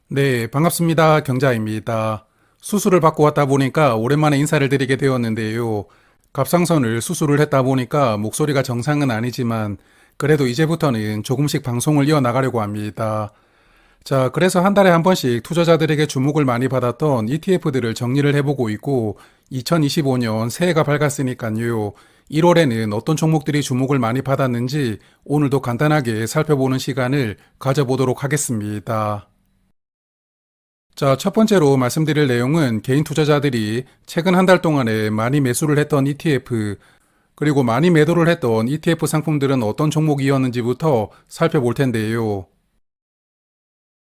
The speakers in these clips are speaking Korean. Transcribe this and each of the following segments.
네, 반갑습니다. 경자입니다. 수술을 받고 왔다 보니까 오랜만에 인사를 드리게 되었는데요. 갑상선을 수술을 했다 보니까 목소리가 정상은 아니지만 그래도 이제부터는 조금씩 방송을 이어나가려고 합니다. 자, 그래서 한 달에 한 번씩 투자자들에게 주목을 많이 받았던 ETF들을 정리를 해보고 있고 2025년 새해가 밝았으니까요. 1월에는 어떤 종목들이 주목을 많이 받았는지 오늘도 간단하게 살펴보는 시간을 가져보도록 하겠습니다. 자, 첫 번째로 말씀드릴 내용은 개인 투자자들이 최근 한 달 동안에 많이 매수를 했던 ETF, 그리고 많이 매도를 했던 ETF 상품들은 어떤 종목이었는지부터 살펴볼 텐데요.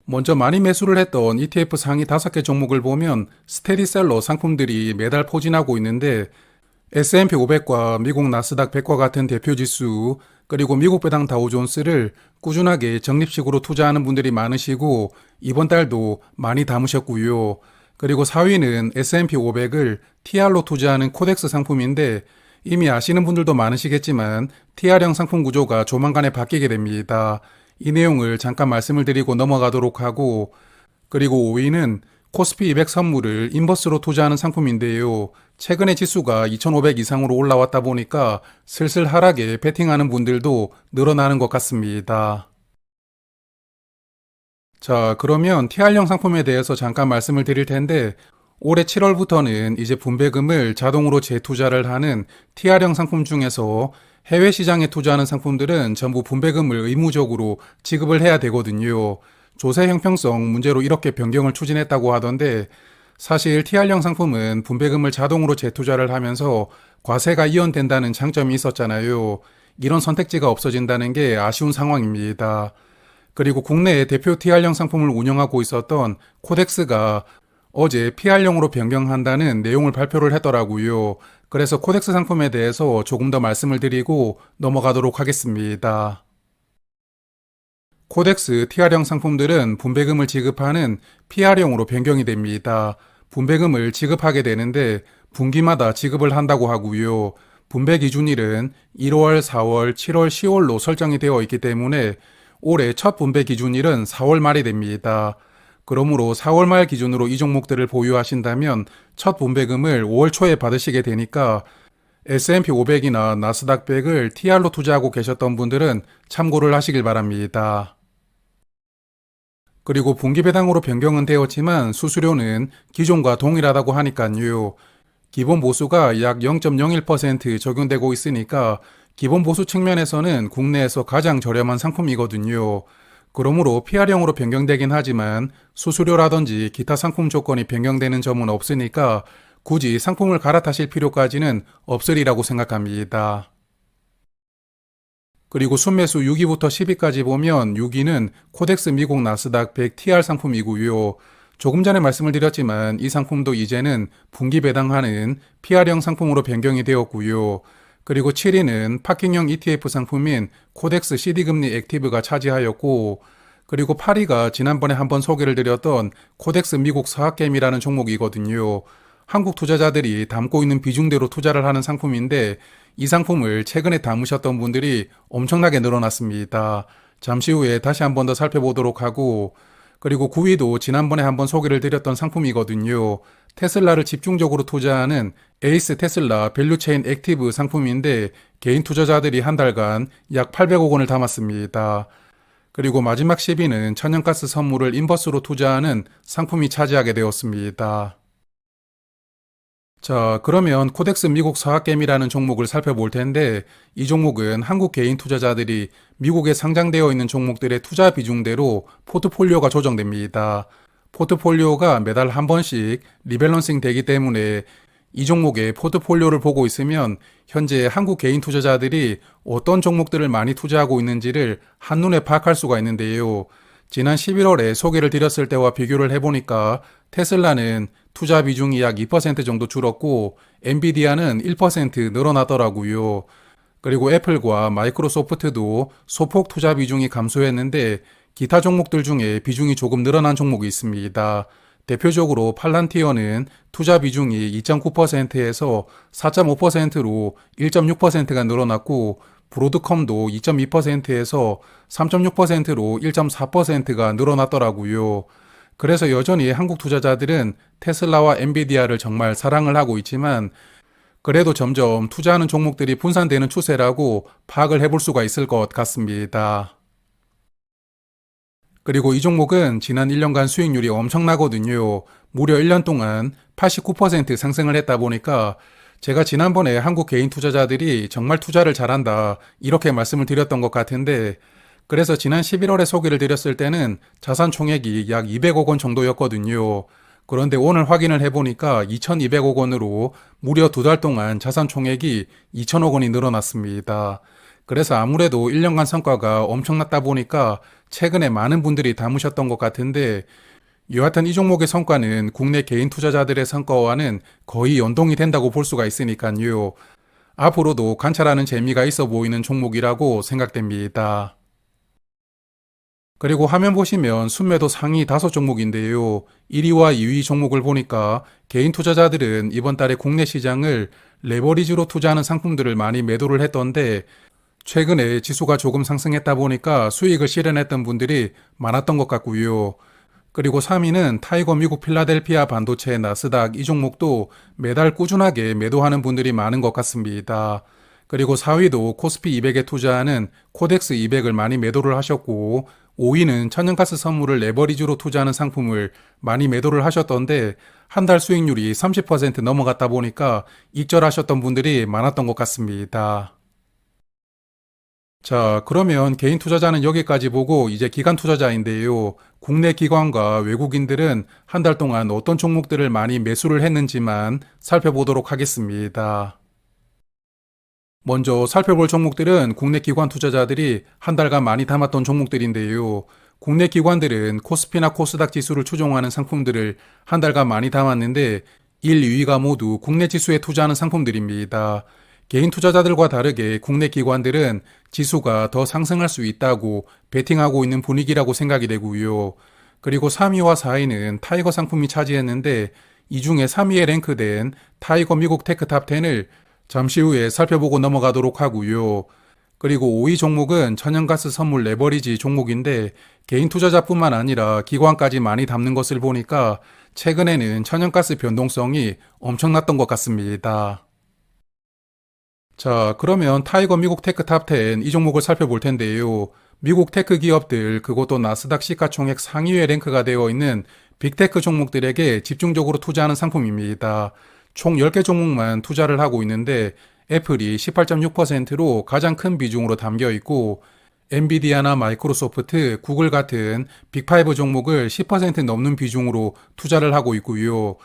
먼저 많이 매수를 했던 ETF 상위 5개 종목을 보면 스테디셀러 상품들이 매달 포진하고 있는데 S&P 500과 미국 나스닥 100과 같은 대표 지수, 그리고 미국 배당 다우존스를 꾸준하게 적립식으로 투자하는 분들이 많으시고 이번 달도 많이 담으셨고요. 그리고 4위는 S&P 500을 TR로 투자하는 코덱스 상품인데 이미 아시는 분들도 많으시겠지만 TR형 상품 구조가 조만간에 바뀌게 됩니다. 이 내용을 잠깐 말씀을 드리고 넘어가도록 하고, 그리고 5위는 코스피 200 선물을 인버스로 투자하는 상품인데요. 최근에 지수가 2500 이상으로 올라왔다 보니까 슬슬 하락에 베팅하는 분들도 늘어나는 것 같습니다. 자, 그러면 TR형 상품에 대해서 잠깐 말씀을 드릴 텐데 올해 7월부터는 이제 분배금을 자동으로 재투자를 하는 TR형 상품 중에서 해외 시장에 투자하는 상품들은 전부 분배금을 의무적으로 지급을 해야 되거든요. 조세 형평성 문제로 이렇게 변경을 추진했다고 하던데 사실 TR형 상품은 분배금을 자동으로 재투자를 하면서 과세가 이연된다는 장점이 있었잖아요. 이런 선택지가 없어진다는 게 아쉬운 상황입니다. 그리고 국내에 대표 TR형 상품을 운영하고 있었던 코덱스가 어제 PR형으로 변경한다는 내용을 발표를 했더라고요. 그래서 코덱스 상품에 대해서 조금 더 말씀을 드리고 넘어가도록 하겠습니다. 코덱스 TR형 상품들은 분배금을 지급하는 PR형으로 변경이 됩니다. 분배금을 지급하게 되는데 분기마다 지급을 한다고 하고요. 분배 기준일은 1월, 4월, 7월, 10월로 설정이 되어 있기 때문에 올해 첫 분배 기준일은 4월 말이 됩니다. 그러므로 4월 말 기준으로 이 종목들을 보유하신다면 첫 분배금을 5월 초에 받으시게 되니까 S&P 500이나 나스닥 100을 TR로 투자하고 계셨던 분들은 참고를 하시길 바랍니다. 그리고 분기 배당으로 변경은 되었지만 수수료는 기존과 동일하다고 하니까요. 기본 보수가 약 0.01% 적용되고 있으니까 기본 보수 측면에서는 국내에서 가장 저렴한 상품이거든요. 그러므로 PR형으로 변경되긴 하지만 수수료라든지 기타 상품 조건이 변경되는 점은 없으니까 굳이 상품을 갈아타실 필요까지는 없으리라고 생각합니다. 그리고 순매수 6위부터 10위까지 보면 6위는 코덱스 미국 나스닥 100 TR 상품이고요. 조금 전에 말씀을 드렸지만 이 상품도 이제는 분기 배당하는 PR형 상품으로 변경이 되었고요. 그리고 7위는 파킹형 ETF 상품인 코덱스 CD금리 액티브가 차지하였고, 그리고 8위가 지난번에 한번 소개를 드렸던 코덱스 미국 서학개미라는 종목이거든요. 한국 투자자들이 담고 있는 비중대로 투자를 하는 상품인데 이 상품을 최근에 담으셨던 분들이 엄청나게 늘어났습니다. 잠시 후에 다시 한번 더 살펴보도록 하고, 그리고 9위도 지난번에 한번 소개를 드렸던 상품이거든요. 테슬라를 집중적으로 투자하는 에이스 테슬라 밸류체인 액티브 상품인데 개인 투자자들이 한 달간 약 800억 원을 담았습니다. 그리고 마지막 10위는 천연가스 선물을 인버스로 투자하는 상품이 차지하게 되었습니다. 자, 그러면 코덱스 미국 서학개미라는 종목을 살펴볼 텐데 이 종목은 한국 개인 투자자들이 미국에 상장되어 있는 종목들의 투자 비중대로 포트폴리오가 조정됩니다. 포트폴리오가 매달 한 번씩 리밸런싱 되기 때문에 이 종목의 포트폴리오를 보고 있으면 현재 한국 개인 투자자들이 어떤 종목들을 많이 투자하고 있는지를 한눈에 파악할 수가 있는데요. 지난 11월에 소개를 드렸을 때와 비교를 해보니까 테슬라는 투자 비중이 약 2% 정도 줄었고 엔비디아는 1% 늘어나더라고요. 그리고 애플과 마이크로소프트도 소폭 투자 비중이 감소했는데 기타 종목들 중에 비중이 조금 늘어난 종목이 있습니다. 대표적으로 팔란티어는 투자 비중이 2.9%에서 4.5%로 1.6%가 늘어났고 브로드컴도 2.2%에서 3.6%로 1.4%가 늘어났더라고요. 그래서 여전히 한국 투자자들은 테슬라와 엔비디아를 정말 사랑을 하고 있지만 그래도 점점 투자하는 종목들이 분산되는 추세라고 파악을 해볼 수가 있을 것 같습니다. 그리고 이 종목은 지난 1년간 수익률이 엄청나거든요. 무려 1년 동안 89% 상승을 했다 보니까 제가 지난번에 한국 개인 투자자들이 정말 투자를 잘한다 이렇게 말씀을 드렸던 것 같은데 그래서 지난 11월에 소개를 드렸을 때는 자산 총액이 약 200억 원 정도였거든요. 그런데 오늘 확인을 해보니까 2200억 원으로 무려 2달 동안 자산 총액이 2000억 원이 늘어났습니다. 그래서 아무래도 1년간 성과가 엄청났다 보니까 최근에 많은 분들이 담으셨던 것 같은데 여하튼 이 종목의 성과는 국내 개인 투자자들의 성과와는 거의 연동이 된다고 볼 수가 있으니까요. 앞으로도 관찰하는 재미가 있어 보이는 종목이라고 생각됩니다. 그리고 화면 보시면 순매도 상위 5종목인데요. 1위와 2위 종목을 보니까 개인 투자자들은 이번 달에 국내 시장을 레버리지로 투자하는 상품들을 많이 매도를 했던데 최근에 지수가 조금 상승했다 보니까 수익을 실현했던 분들이 많았던 것 같고요. 그리고 3위는 타이거 미국 필라델피아 반도체 나스닥 이 종목도 매달 꾸준하게 매도하는 분들이 많은 것 같습니다. 그리고 4위도 코스피 200에 투자하는 코덱스 200을 많이 매도를 하셨고 5위는 천연가스 선물을 레버리지로 투자하는 상품을 많이 매도를 하셨던데 한 달 수익률이 30% 넘어갔다 보니까 익절하셨던 분들이 많았던 것 같습니다. 자, 그러면 개인 투자자는 여기까지 보고 이제 기관 투자자인데요. 국내 기관과 외국인들은 한 달 동안 어떤 종목들을 많이 매수를 했는지만 살펴보도록 하겠습니다. 먼저 살펴볼 종목들은 국내 기관 투자자들이 한 달간 많이 담았던 종목들인데요. 국내 기관들은 코스피나 코스닥 지수를 추종하는 상품들을 한 달간 많이 담았는데 1, 2위가 모두 국내 지수에 투자하는 상품들입니다. 개인 투자자들과 다르게 국내 기관들은 지수가 더 상승할 수 있다고 베팅하고 있는 분위기라고 생각이 되고요. 그리고 3위와 4위는 타이거 상품이 차지했는데 이 중에 3위에 랭크된 타이거 미국 테크탑 10을 잠시 후에 살펴보고 넘어가도록 하고요. 그리고 5위 종목은 천연가스 선물 레버리지 종목인데 개인 투자자뿐만 아니라 기관까지 많이 담는 것을 보니까 최근에는 천연가스 변동성이 엄청났던 것 같습니다. 자, 그러면 타이거 미국 테크 탑10 이 종목을 살펴볼 텐데요. 미국 테크 기업들 그것도 나스닥 시가총액 상위에 랭크가 되어 있는 빅테크 종목들에게 집중적으로 투자하는 상품입니다. 총 10개 종목만 투자를 하고 있는데 애플이 18.6%로 가장 큰 비중으로 담겨 있고 엔비디아나 마이크로소프트, 구글 같은 빅5 종목을 10% 넘는 비중으로 투자를 하고 있고요.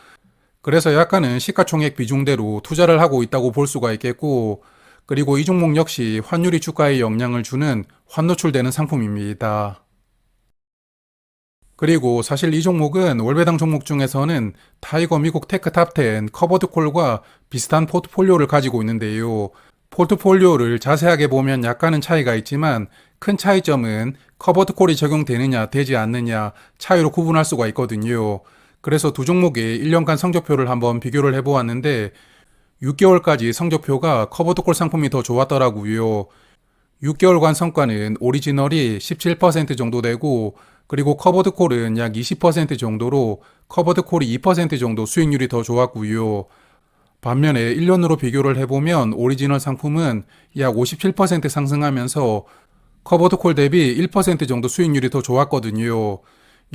그래서 약간은 시가총액 비중대로 투자를 하고 있다고 볼 수가 있겠고 그리고 이 종목 역시 환율이 주가에 영향을 주는 환노출되는 상품입니다. 그리고 사실 이 종목은 월배당 종목 중에서는 타이거 미국 테크 탑10 커버드콜과 비슷한 포트폴리오를 가지고 있는데요. 포트폴리오를 자세하게 보면 약간은 차이가 있지만 큰 차이점은 커버드콜이 적용되느냐 되지 않느냐 차이로 구분할 수가 있거든요. 그래서 두 종목의 1년간 성적표를 한번 비교를 해보았는데 6개월까지 성적표가 커버드콜 상품이 더 좋았더라고요. 6개월간 성과는 오리지널이 17% 정도 되고 그리고 커버드콜은 약 20% 정도로 커버드콜이 2% 정도 수익률이 더 좋았고요. 반면에 1년으로 비교를 해보면 오리지널 상품은 약 57% 상승하면서 커버드콜 대비 1% 정도 수익률이 더 좋았거든요.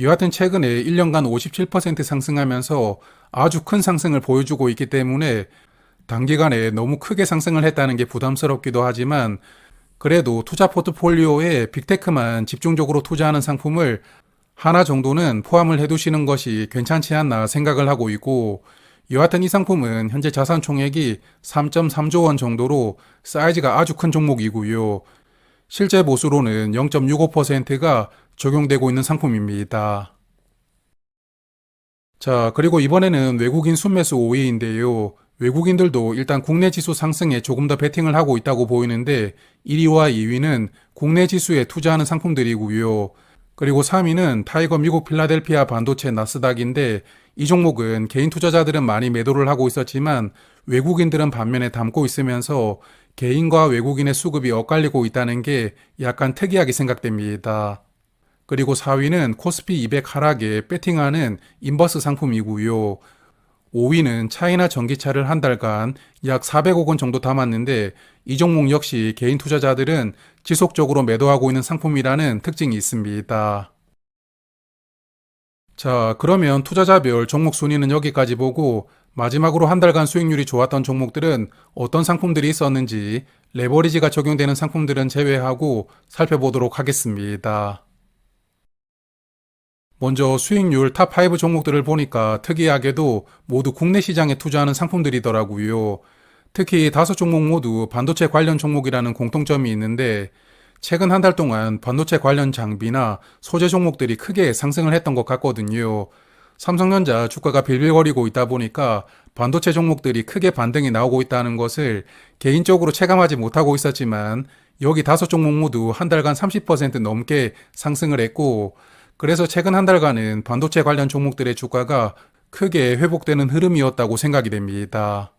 여하튼 최근에 1년간 57% 상승하면서 아주 큰 상승을 보여주고 있기 때문에 단기간에 너무 크게 상승을 했다는 게 부담스럽기도 하지만 그래도 투자 포트폴리오에 빅테크만 집중적으로 투자하는 상품을 하나 정도는 포함을 해두시는 것이 괜찮지 않나 생각을 하고 있고 여하튼 이 상품은 현재 자산 총액이 3.3조 원 정도로 사이즈가 아주 큰 종목이고요. 실제 보수로는 0.65%가 적용되고 있는 상품입니다. 자, 그리고 이번에는 외국인 순매수 5위인데요. 외국인들도 일단 국내 지수 상승에 조금 더 베팅을 하고 있다고 보이는데 1위와 2위는 국내 지수에 투자하는 상품들이고요. 그리고 3위는 타이거 미국 필라델피아 반도체 나스닥인데 이 종목은 개인 투자자들은 많이 매도를 하고 있었지만 외국인들은 반면에 담고 있으면서 개인과 외국인의 수급이 엇갈리고 있다는 게 약간 특이하게 생각됩니다. 그리고 4위는 코스피 200 하락에 배팅하는 인버스 상품이고요. 5위는 차이나 전기차를 한 달간 약 400억 원 정도 담았는데 이 종목 역시 개인 투자자들은 지속적으로 매도하고 있는 상품이라는 특징이 있습니다. 자, 그러면 투자자별 종목 순위는 여기까지 보고 마지막으로 한 달간 수익률이 좋았던 종목들은 어떤 상품들이 있었는지 레버리지가 적용되는 상품들은 제외하고 살펴보도록 하겠습니다. 먼저 수익률 탑5 종목들을 보니까 특이하게도 모두 국내 시장에 투자하는 상품들이더라고요. 특히 5종목 모두 반도체 관련 종목이라는 공통점이 있는데 최근 한 달 동안 반도체 관련 장비나 소재 종목들이 크게 상승을 했던 것 같거든요. 삼성전자 주가가 빌빌거리고 있다 보니까 반도체 종목들이 크게 반등이 나오고 있다는 것을 개인적으로 체감하지 못하고 있었지만 여기 5종목 모두 한 달간 30% 넘게 상승을 했고 그래서 최근 한 달간은 반도체 관련 종목들의 주가가 크게 회복되는 흐름이었다고 생각이 됩니다.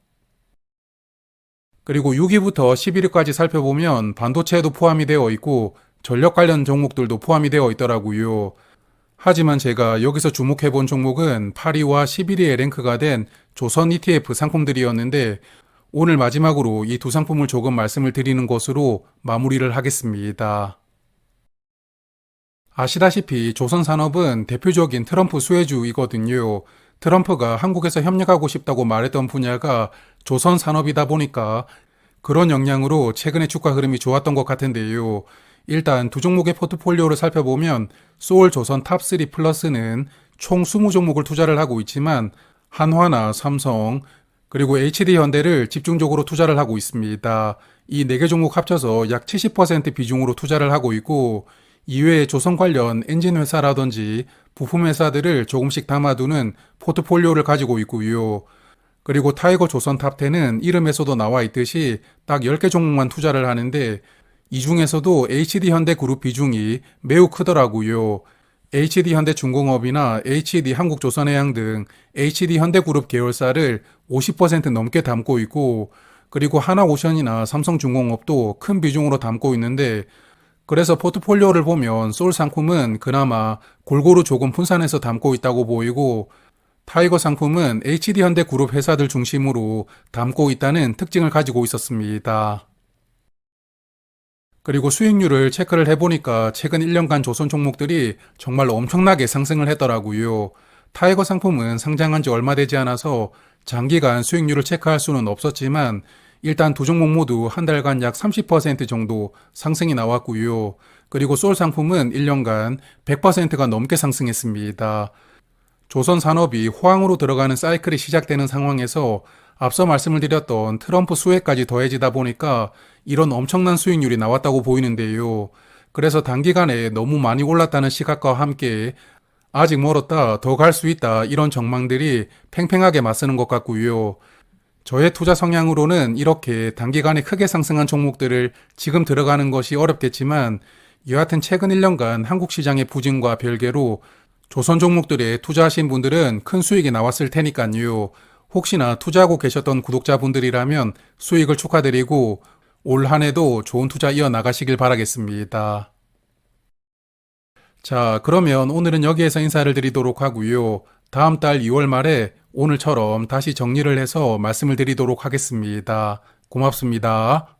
그리고 6위부터 11위까지 살펴보면 반도체에도 포함이 되어 있고 전력 관련 종목들도 포함이 되어 있더라고요. 하지만 제가 여기서 주목해 본 종목은 8위와 11위에 랭크가 된 조선 ETF 상품들이었는데 오늘 마지막으로 이 두 상품을 조금 말씀을 드리는 것으로 마무리를 하겠습니다. 아시다시피 조선산업은 대표적인 트럼프 수혜주이거든요. 트럼프가 한국에서 협력하고 싶다고 말했던 분야가 조선산업이다 보니까 그런 영향으로 최근에 주가 흐름이 좋았던 것 같은데요. 일단 두 종목의 포트폴리오를 살펴보면 소울조선 탑3 플러스는 총 20종목을 투자를 하고 있지만 한화나 삼성 그리고 HD현대를 집중적으로 투자를 하고 있습니다. 이 4개 종목 합쳐서 약 70% 비중으로 투자를 하고 있고 이외에 조선 관련 엔진 회사라든지 부품 회사들을 조금씩 담아두는 포트폴리오를 가지고 있고요. 그리고 타이거 조선 탑10은 이름에서도 나와 있듯이 딱 10개 종목만 투자를 하는데 이 중에서도 HD현대 그룹 비중이 매우 크더라고요. HD현대중공업이나 HD한국조선해양 등 HD현대그룹 계열사를 50% 넘게 담고 있고 그리고 하나오션이나 삼성중공업도 큰 비중으로 담고 있는데 그래서 포트폴리오를 보면 솔 상품은 그나마 골고루 조금 분산해서 담고 있다고 보이고 타이거 상품은 HD현대그룹 회사들 중심으로 담고 있다는 특징을 가지고 있었습니다. 그리고 수익률을 체크를 해보니까 최근 1년간 조선 종목들이 정말 엄청나게 상승을 했더라고요. 타이거 상품은 상장한 지 얼마 되지 않아서 장기간 수익률을 체크할 수는 없었지만 일단 두 종목 모두 한 달간 약 30% 정도 상승이 나왔고요. 그리고 솔 상품은 1년간 100%가 넘게 상승했습니다. 조선 산업이 호황으로 들어가는 사이클이 시작되는 상황에서 앞서 말씀을 드렸던 트럼프 수혜까지 더해지다 보니까 이런 엄청난 수익률이 나왔다고 보이는데요. 그래서 단기간에 너무 많이 올랐다는 시각과 함께 아직 멀었다, 더 갈 수 있다 이런 전망들이 팽팽하게 맞서는 것 같고요. 저의 투자 성향으로는 이렇게 단기간에 크게 상승한 종목들을 지금 들어가는 것이 어렵겠지만 여하튼 최근 1년간 한국 시장의 부진과 별개로 조선 종목들에 투자하신 분들은 큰 수익이 나왔을 테니까요. 혹시나 투자하고 계셨던 구독자분들이라면 수익을 축하드리고 올 한 해도 좋은 투자 이어나가시길 바라겠습니다. 자, 그러면 오늘은 여기에서 인사를 드리도록 하고요. 다음 달 2월 말에 오늘처럼 다시 정리를 해서 말씀을 드리도록 하겠습니다. 고맙습니다.